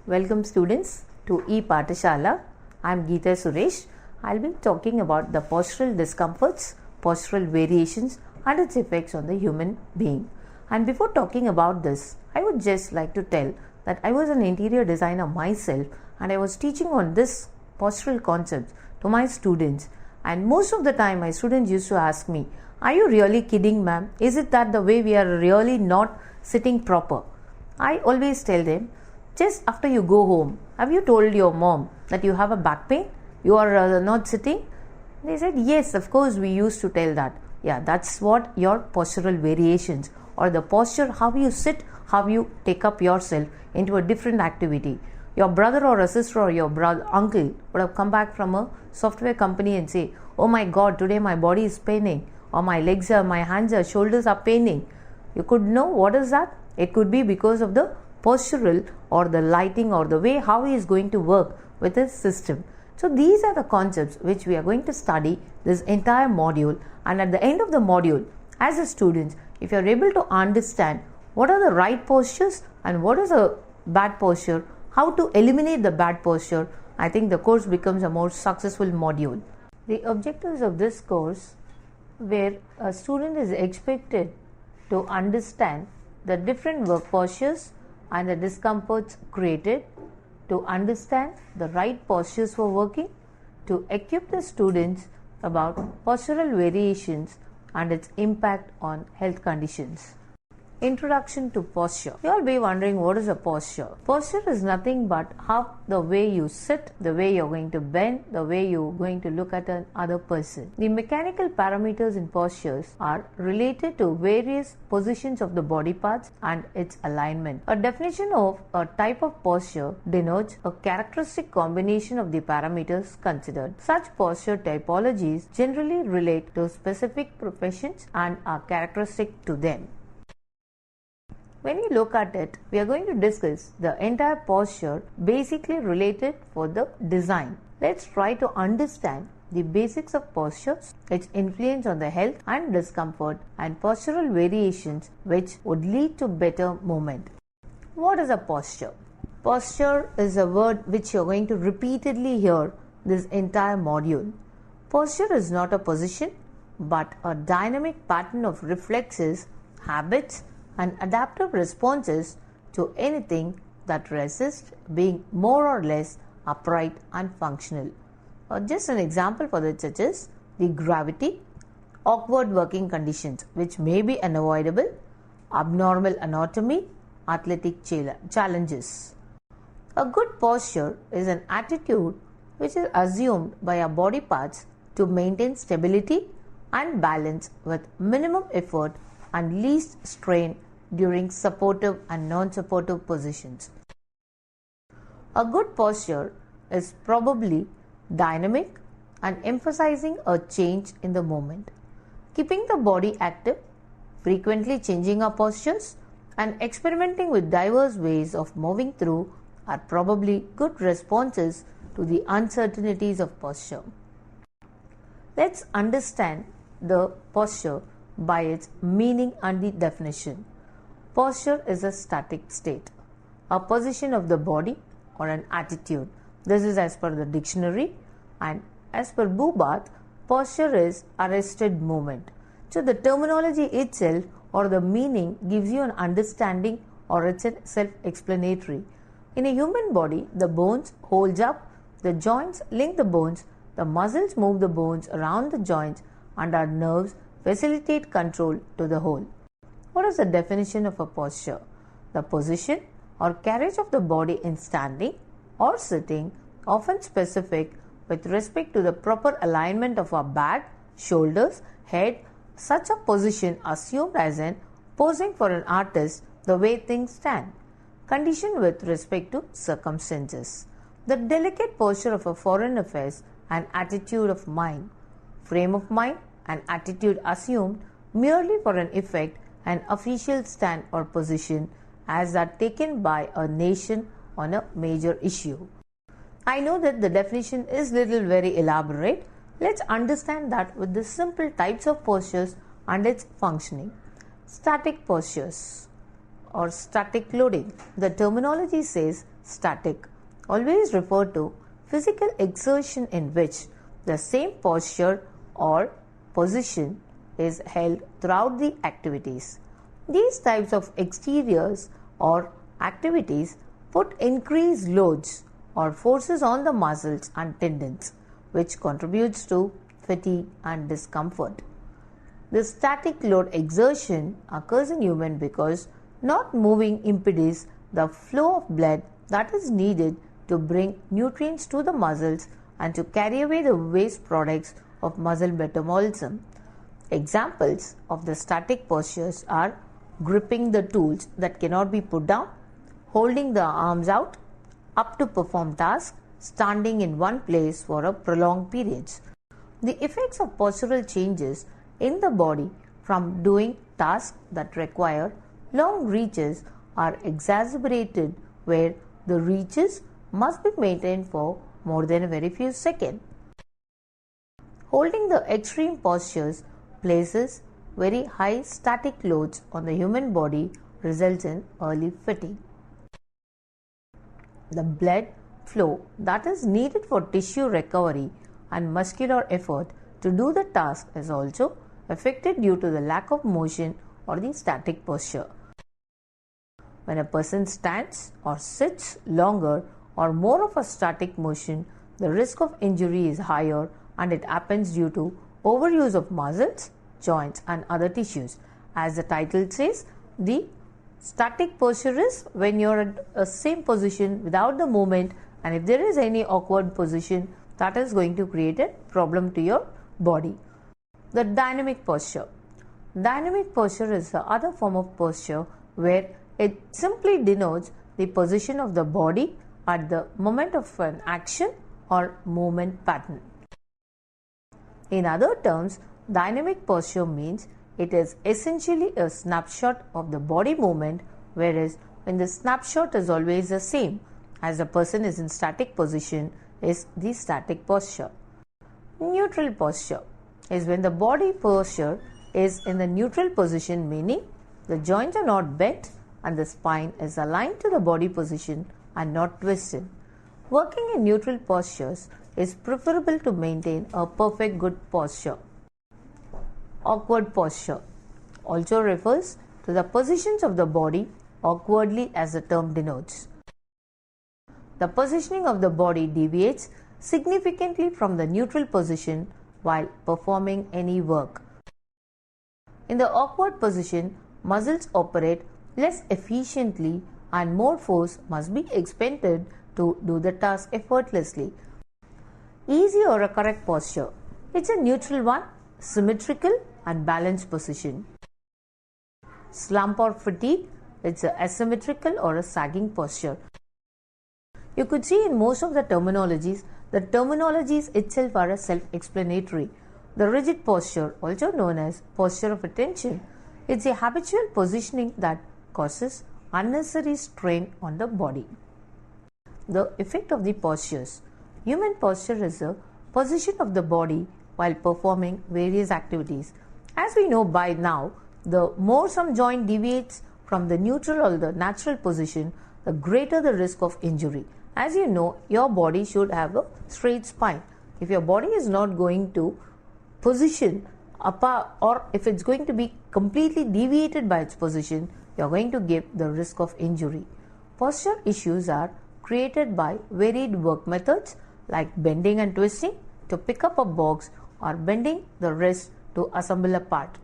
Welcome students to E-Pathashala. I am Geeta Suresh. I will be talking about the postural discomforts, postural variations and its effects on the human being. And before talking about this, I would just like to tell that I was an interior designer myself and I was teaching on this postural concepts to my students. And most of the time my students used to ask me, "Are you really kidding, ma'am? Is it that the way we are really not sitting proper?" I always tell them, just after you go home, have you told your mom that you have a back pain? You are not sitting? They said, yes, of course we used to tell that. Yeah, that's what your postural variations or the posture, how you sit, how you take up yourself into a different activity. Your brother or a sister or your uncle would have come back from a software company and say, oh my God, today my body is paining, or my legs are, my hands are, shoulders are paining. You could know what is that? It could be because of the postural or the lighting or the way how he is going to work with his system. So these are the concepts which we are going to study this entire module, and at the end of the module, as a student, if you are able to understand what are the right postures and what is a bad posture, how to eliminate the bad posture, I think the course becomes a more successful module. The objectives of this course, where a student is expected to understand the different work postures and the discomforts created, to understand the right postures for working, to equip the students about postural variations and its impact on health conditions. Introduction to posture. You all be wondering, what is a posture? Posture is nothing but how the way you sit, the way you're going to bend, the way you're going to look at another person. The mechanical parameters in postures are related to various positions of the body parts and its alignment. A definition of a type of posture denotes a characteristic combination of the parameters considered. Such posture typologies generally relate to specific professions and are characteristic to them. When you look at it, we are going to discuss the entire posture basically related for the design. Let's try to understand the basics of postures, its influence on the health and discomfort, and postural variations which would lead to better movement. What is a posture? Posture is a word which you are going to repeatedly hear this entire module. Posture is not a position but a dynamic pattern of reflexes, habits, and adaptive responses to anything that resists being more or less upright and functional. Just an example for that, such as the gravity, awkward working conditions which may be unavoidable, abnormal anatomy, athletic challenges. A good posture is an attitude which is assumed by our body parts to maintain stability and balance with minimum effort and least strain during supportive and non-supportive positions. A good posture is probably dynamic and emphasizing a change in the moment. Keeping the body active, frequently changing our postures, and experimenting with diverse ways of moving through are probably good responses to the uncertainties of posture. Let's understand the posture by its meaning and the definition. Posture is a static state, a position of the body or an attitude. This is as per the dictionary, and as per Bubath, posture is arrested movement. So the terminology itself or the meaning gives you an understanding, or it's self-explanatory. In a human body, the bones hold up, the joints link the bones, the muscles move the bones around the joints, and our nerves facilitate control to the whole. What is the definition of a posture? The position or carriage of the body in standing or sitting, often specific with respect to the proper alignment of our back, shoulders, head. Such a position assumed as in posing for an artist, the way things stand. Condition with respect to circumstances. The delicate posture of a foreign affairs and attitude of mind. Frame of mind and attitude assumed merely for an effect, an official stand or position as are taken by a nation on a major issue. I know that the definition is little very elaborate. Let's understand that with the simple types of postures and its functioning. Static postures or static loading. The terminology says static. Always refer to physical exertion in which the same posture or position is held throughout the activities. These types of exteriors or activities put increased loads or forces on the muscles and tendons, which contributes to fatigue and discomfort. The static load exertion occurs in human because not moving impedes the flow of blood that is needed to bring nutrients to the muscles and to carry away the waste products of muscle metabolism. Examples of the static postures are gripping the tools that cannot be put down, holding the arms out, up to perform tasks, standing in one place for a prolonged period. The effects of postural changes in the body from doing tasks that require long reaches are exacerbated where the reaches must be maintained for more than a very few seconds. Holding the extreme postures places very high static loads on the human body, results in early fatigue. The blood flow that is needed for tissue recovery and muscular effort to do the task is also affected due to the lack of motion or the static posture. When a person stands or sits longer or more of a static motion, the risk of injury is higher, and it happens due to overuse of muscles, joints and other tissues. As the title says, the static posture is when you are at a same position without the movement, and if there is any awkward position, that is going to create a problem to your body. The dynamic posture. Dynamic posture is the other form of posture where it simply denotes the position of the body at the moment of an action or movement pattern. In other terms, dynamic posture means it is essentially a snapshot of the body movement, whereas when the snapshot is always the same as the person is in static position is the static posture. Neutral posture is when the body posture is in the neutral position, meaning the joints are not bent and the spine is aligned to the body position and not twisted. Working in neutral postures is preferable to maintain a perfect good posture. Awkward posture also refers to the positions of the body awkwardly, as the term denotes. The positioning of the body deviates significantly from the neutral position while performing any work. In the awkward position, muscles operate less efficiently and more force must be expended to do the task effortlessly. Easy or a correct posture. It's a neutral one, symmetrical and balanced position. Slump or fatigue. It's a asymmetrical or a sagging posture. You could see in most of the terminologies itself are self-explanatory. The rigid posture, also known as posture of attention, it's a habitual positioning that causes unnecessary strain on the body. The effect of the postures. Human posture is a position of the body while performing various activities. As we know by now, the more some joint deviates from the neutral or the natural position, the greater the risk of injury. As you know, your body should have a straight spine. If your body is not going to position apart, or if it's going to be completely deviated by its position, you're going to give the risk of injury. Posture issues are created by varied work methods like bending and twisting to pick up a box or bending the wrist to assemble a part.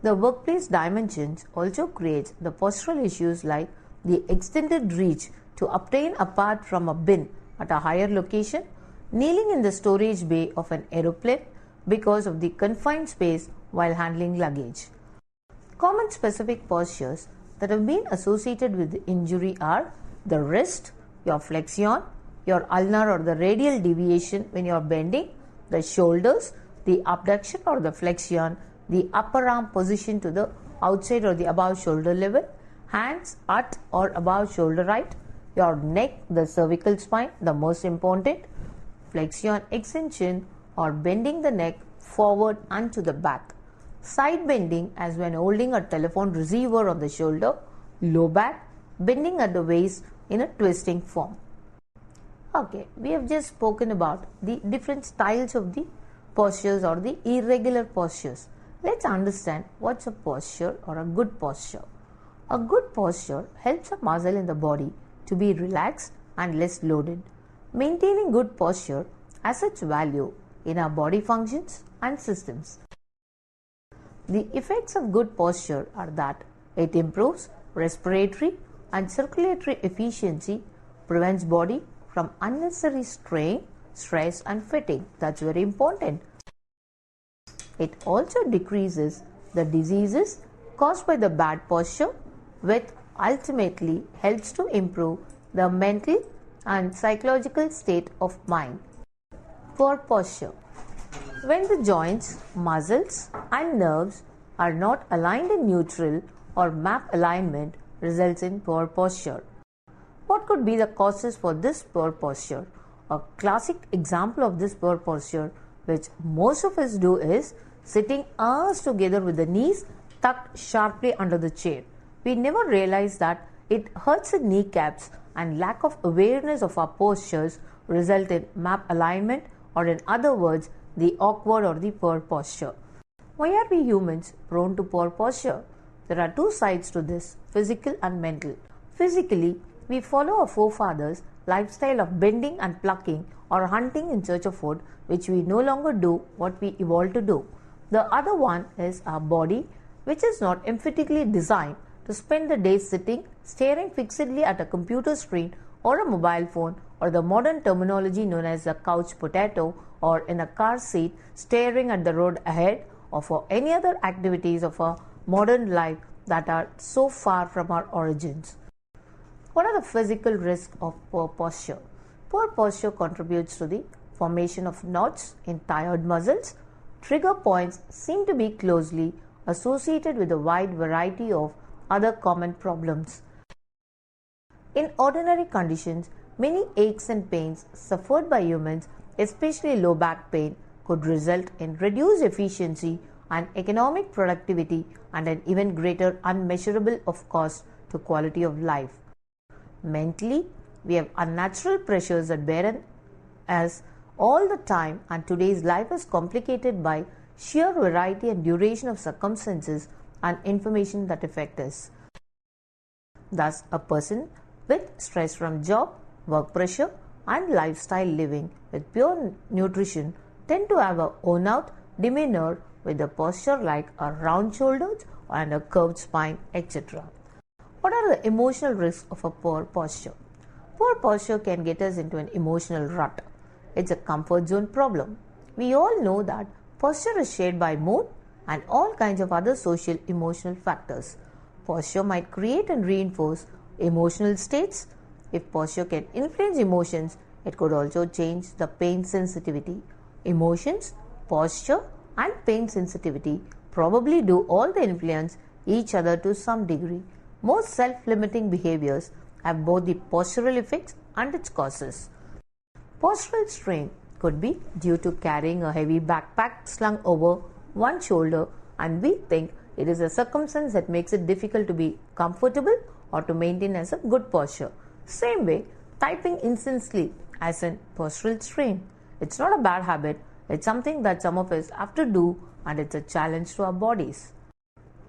The workplace dimensions also creates the postural issues like the extended reach to obtain a part from a bin at a higher location, kneeling in the storage bay of an aeroplane because of the confined space while handling luggage. Common specific postures that have been associated with the injury are the wrist, your flexion, your ulnar or the radial deviation when you are bending, the shoulders, the abduction or the flexion, the upper arm position to the outside or the above shoulder level, hands at or above shoulder height, your neck, the cervical spine, the most important, flexion extension or bending the neck forward and to the back, side bending as when holding a telephone receiver on the shoulder, low back, bending at the waist in a twisting form. Okay, we have just spoken about the different styles of the postures or the irregular postures. Let's understand what's a posture or a good posture. A good posture helps a muscle in the body to be relaxed and less loaded. Maintaining good posture has its value in our body functions and systems. The effects of good posture are that it improves respiratory and circulatory efficiency, prevents body from unnecessary strain, stress and fatigue. That's very important. It also decreases the diseases caused by the bad posture, which ultimately helps to improve the mental and psychological state of mind. Poor posture. When the joints, muscles and nerves are not aligned in neutral or map alignment, results in poor posture. What could be the causes for this poor posture? A classic example of this poor posture, which most of us do, is sitting arms together with the knees tucked sharply under the chair. We never realize that it hurts the kneecaps, and lack of awareness of our postures result in map alignment, or in other words, the awkward or the poor posture. Why are we humans prone to poor posture? There are two sides to this, physical and mental. Physically, we follow our forefathers' lifestyle of bending and plucking or hunting in search of food, which we no longer do what we evolved to do. The other one is our body, which is not emphatically designed to spend the day sitting, staring fixedly at a computer screen or a mobile phone, or the modern terminology known as a couch potato, or in a car seat staring at the road ahead, or for any other activities of a modern life that are so far from our origins. What are the physical risks of poor posture? Poor posture contributes to the formation of knots in tired muscles. Trigger points seem to be closely associated with a wide variety of other common problems. In ordinary conditions, many aches and pains suffered by humans, especially low back pain, could result in reduced efficiency and economic productivity, and an even greater unmeasurable of cost to quality of life. Mentally, we have unnatural pressures that bear on us all the time, and today's life is complicated by sheer variety and duration of circumstances and information that affect us. Thus, a person with stress from job, work pressure and lifestyle living with pure nutrition tend to have a worn-out demeanor with a posture like a round shoulders and a curved spine, etc. What are the emotional risks of a poor posture? Poor posture can get us into an emotional rut. It's a comfort zone problem. We all know that posture is shaped by mood and all kinds of other social emotional factors. Posture might create and reinforce emotional states. If posture can influence emotions, it could also change the pain sensitivity. Emotions, posture and pain sensitivity probably do all the influence each other to some degree. Most self-limiting behaviors have both the postural effects and its causes. Postural strain could be due to carrying a heavy backpack slung over one shoulder, and we think it is a circumstance that makes it difficult to be comfortable or to maintain as a good posture. Same way, typing instantly as in postural strain. It's not a bad habit, it's something that some of us have to do, and it's a challenge to our bodies.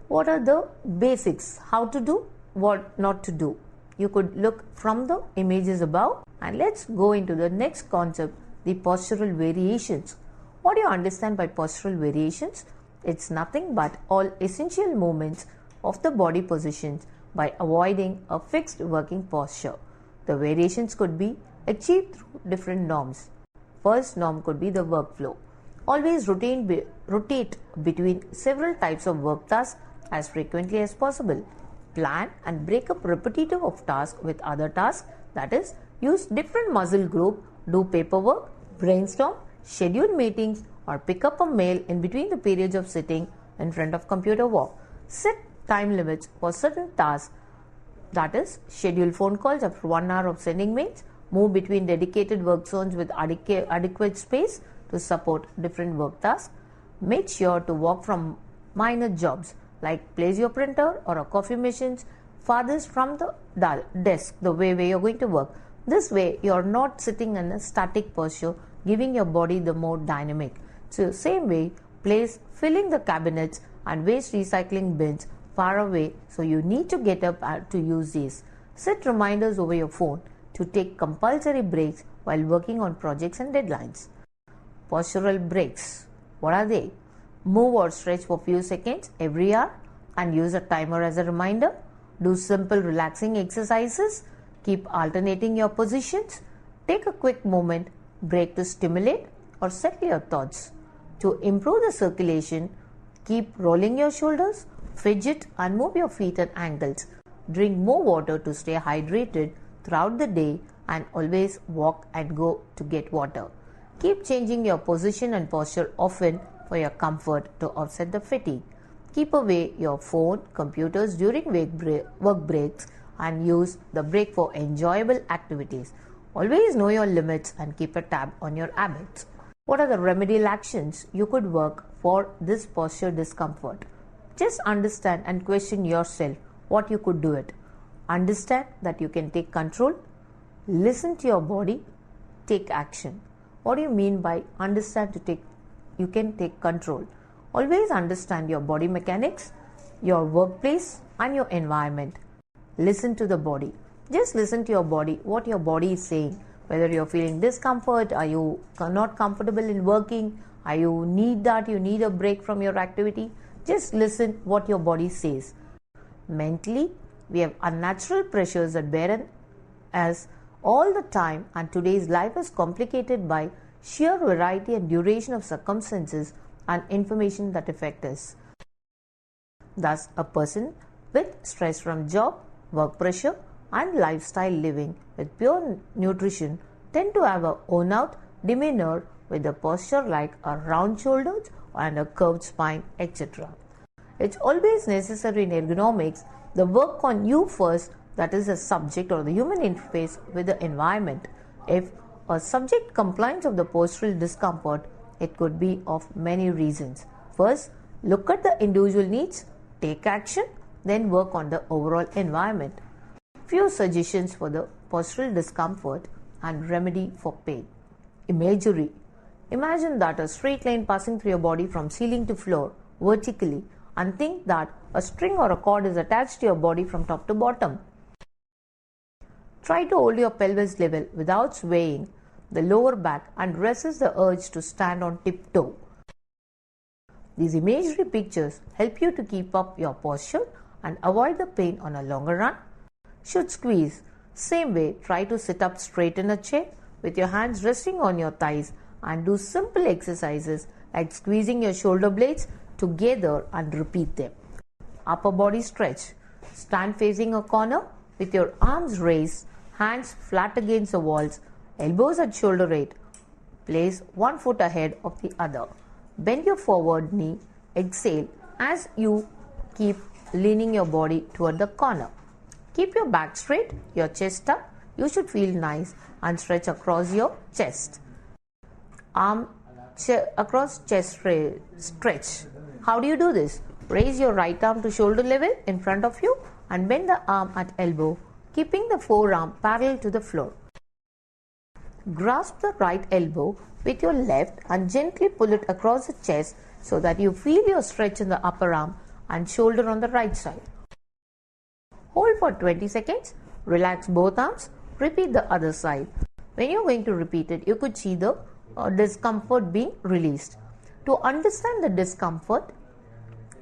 What are the basics? How to do, what not to do? You could look from the images above, and let's go into the next concept, the postural variations. What do you understand by postural variations? It's nothing but all essential movements of the body positions by avoiding a fixed working posture. The variations could be achieved through different norms. First norm could be the workflow. Always rotate between several types of work tasks as frequently as possible. Plan and break up repetitive of tasks with other tasks, that is, use different muscle group, do paperwork, brainstorm, schedule meetings, or pick up a mail in between the periods of sitting in front of computer work. Set time limits for certain tasks, that is, schedule phone calls after 1 hour of sending mails, move between dedicated work zones with adequate space to support different work tasks. Make sure to walk from minor jobs like place your printer or a coffee machines farthest from the desk, the way where you're going to work. This way, you're not sitting in a static posture, giving your body the more dynamic. So, same way, place filling the cabinets and waste recycling bins far away, so you need to get up to use these. Set reminders over your phone to take compulsory breaks while working on projects and deadlines. Postural breaks. What are they? Move or stretch for few seconds every hour and use a timer as a reminder. Do simple relaxing exercises. Keep alternating your positions. Take a quick moment break to stimulate or settle your thoughts. To improve the circulation, keep rolling your shoulders, fidget and move your feet at angles. Drink more water to stay hydrated throughout the day and always walk and go to get water. Keep changing your position and posture often for your comfort to offset the fatigue. Keep away your phone, computers during work breaks and use the break for enjoyable activities. Always know your limits and keep a tab on your habits. What are the remedial actions you could work for this posture discomfort? Just understand and question yourself what you could do it. Understand that you can take control. Listen to your body. Take action. What do you mean by understand you can take control? Always understand your body mechanics, your workplace and your environment. Listen to the body. Just listen to your body, what your body is saying. Whether you're feeling discomfort, are you not comfortable in working, are you need a break from your activity. Just listen what your body says. Mentally, we have unnatural pressures that bear on us all the time, and today's life is complicated by sheer variety and duration of circumstances and information that affect us. Thus, a person with stress from job, work pressure and lifestyle living with pure nutrition tend to have a worn-out demeanor with a posture like a round shoulders and a curved spine, etc. It's always necessary in ergonomics the work on you first, that is the subject or the human interface with the environment. If a subject complains of the postural discomfort, it could be of many reasons. First, look at the individual needs, take action, then work on the overall environment. Few suggestions for the postural discomfort and remedy for pain. Imagery. Imagine that a straight line passing through your body from ceiling to floor vertically, and think that a string or a cord is attached to your body from top to bottom. Try to hold your pelvis level without swaying the lower back and resist the urge to stand on tiptoe. These imagery pictures help you to keep up your posture and avoid the pain on a longer run. Should squeeze. Same way, try to sit up straight in a chair with your hands resting on your thighs and do simple exercises like squeezing your shoulder blades together and repeat them. Upper body stretch. Stand facing a corner with your arms raised, hands flat against the walls, elbows at shoulder height. Place one foot ahead of the other. Bend your forward knee. Exhale as you keep leaning your body toward the corner. Keep your back straight, your chest up. You should feel nice and stretch across your chest. Across chest stretch. How do you do this? Raise your right arm to shoulder level in front of you and bend the arm at elbow, keeping the forearm parallel to the floor. Grasp the right elbow with your left and gently pull it across the chest so that you feel your stretch in the upper arm and shoulder on the right side. Hold for 20 seconds, relax both arms, repeat the other side. When you're going to repeat it, you could see the discomfort being released. To understand the discomfort,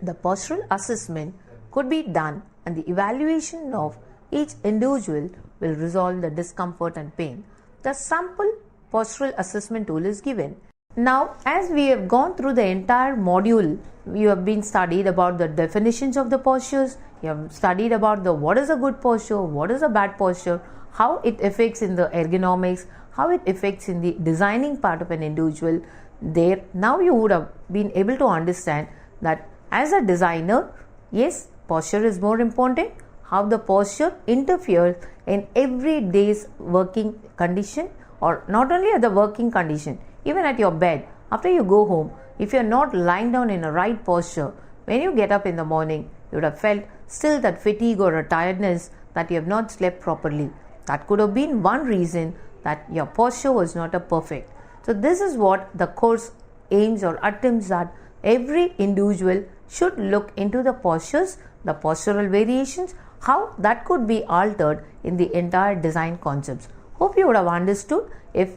the postural assessment could be done and the evaluation of each individual will resolve the discomfort and pain. The sample postural assessment tool is given. Now, as we have gone through the entire module, you have been studied about the definitions of the postures, you have studied about what is a good posture, what is a bad posture, how it affects in the ergonomics, how it affects in the designing part of an individual. There, now you would have been able to understand that as a designer, yes, posture is more important, how the posture interferes in everyday's working condition, or not only at the working condition, even at your bed. After you go home, if you're not lying down in a right posture, when you get up in the morning, you would have felt still that fatigue or a tiredness that you have not slept properly. That could have been one reason that your posture was not a perfect. So this is what the course aims or attempts at. Every individual should look into the postures, the postural variations, how that could be altered in the entire design concepts. Hope you would have understood. If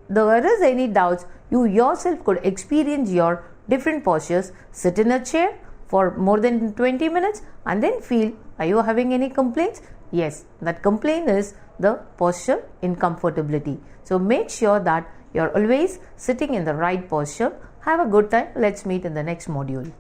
there is any doubts, you yourself could experience your different postures, sit in a chair for more than 20 minutes and then feel, are you having any complaints? Yes, that complaint is the posture incomfortability. So make sure that you're always sitting in the right posture. Have a good time. Let's meet in the next module.